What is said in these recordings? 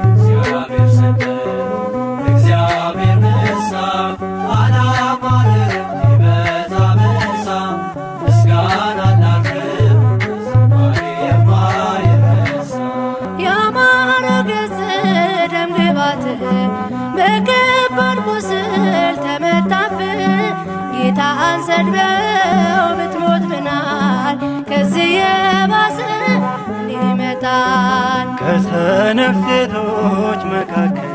እግዚአብሔር ሰጠ እግዚአብሔር ነሳ አላማረም ቢበዛ በዛ ምስጋና እናቅርብ ዝማሬ የማይረሳ ያማረ ገጽ ደም ግባትህ በከባድ ቁስል ተመታብህ ጌታን ሰድበው ብትሞት ምናል ከዚህ የባሰ ይመጣል። ከሰነፍ ሴቶች መካከል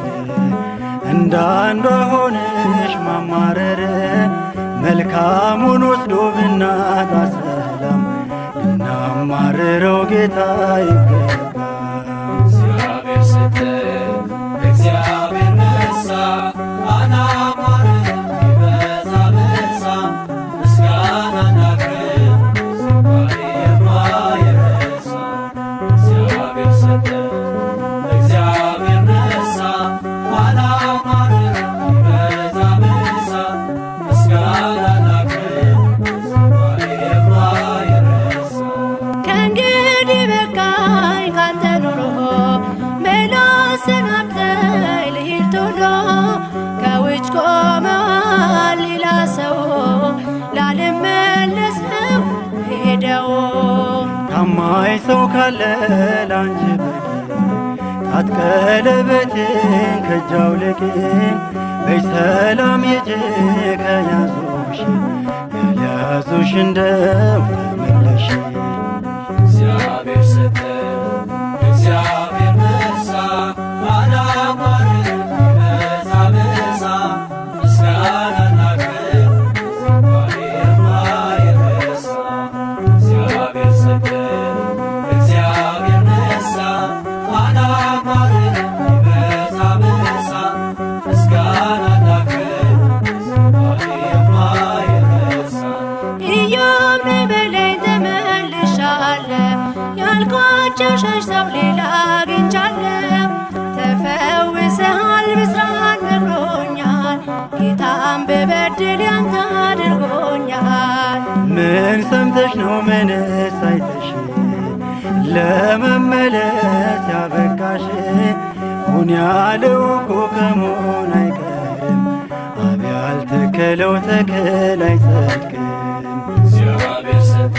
እንዳንዷ ሆነሽ ማማረር መልካሙን ወስዶ ብናጣ ሰላም ልናማርረው ጌታ ይገባል። እግዚአብሔር ሰጠ እግዚአብሔር ነሳ አላማረም ቢበዛ በዛ ምስጋና እናቅርብ ዝማሬ የማይረሳ እግዚአብሔር ሰጠ እግዚአብሔር ነሳ አላማረም ቢበዛ በዛ ምስጋና እናቅርብ ዝማሬ የማይረሳ ከእንግዲህ በቃኝ ካንተ ኑሮ መላሰናብተኝ ልሂድ ቶሎ ከውጭ ቆመዋል ሌላ ሰው ላልመለስ ነው ሄደው ታማኝ ሰው ካለ ላንቺ በቂ ጣት ቀለበቴን ከእጅ አውልቂ በሰላም ሂጂ ከያዙሽ ያልያዙሽ እንደው ተመለሽ። እግዚአብሔር ሰጠ እግዚአብሔር ነሳ አላማረም ቢበዛ በዛ ምስጋና እናቅርብ ዝማሬ የማይረሳ እግዚአብሔር ሰጠ እግዚአብሔር ነሳ አላማረም ቢበዛ በዛ ምስጋና እናቅርብ ዝማሬ የማይረሳ ኢዮብ ነይ በለኝ ተመልሻለሁ ያልኳቸው ሸሽተው ሌላ አግኝቻለሁ ተፈውሰሃል ብስራት ነግሮኛል ጌታን ብበድል ያንተ አድርጎኛል። ምን ሰምተሽ ነው ምንስ አይተሽ ለመመለስ ያበቃሽ? ሁን ያለው እኮ ከመሆን አይቀርም አብ ያልተከለው ተክል አይጸድቅም። እግዚአብሔር ሰጠ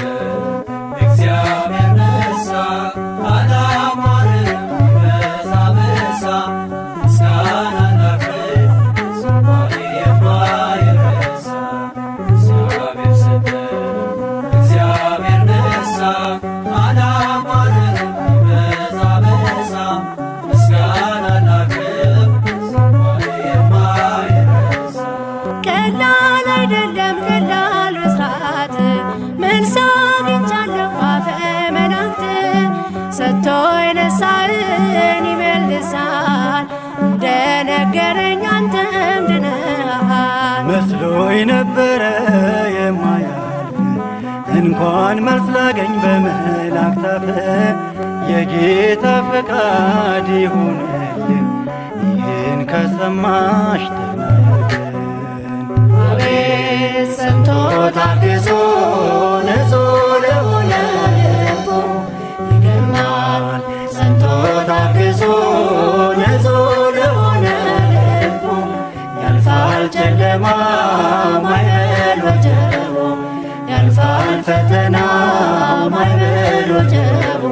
እግዚአብሔር ነሳ አላማረም ቢበዛ በዛ ምስጋና እናቅርብ ዝማሬ የማይረሳ እግዚአብሔር ሰጠ እግዚአብሔር ነሳ አላማረም ቢበዛ በዛ ምስጋና እናቅርብ ዝማሬ የማይረሳ ቀላል አይደለም ቀላል ብስራት መልስ አግኝቻለሁ አፈ መላእክት ሰጥቶ የነሳህን ይመልሳል እንደነገረኝ አንተም ድነሃል። መስሎኝ ነበረ የማያልፍ እንኳን መልስ ላገኝ በመላእክት አፍ የጌታ ፈቃድ ይሁንልን ይህን ከሰማሽ ተናገርን። አቤት ሰምቶ ታግሶ ንጹሕ ለሆነ ልቡ ይገርማል ሰምቶ ታግሶ ንጹሕ ለሆነ ልቡ ያልፋል ጨለማ ማይበል ወጀቡ ያልፋል ፈተና ማይበል ወጀቡ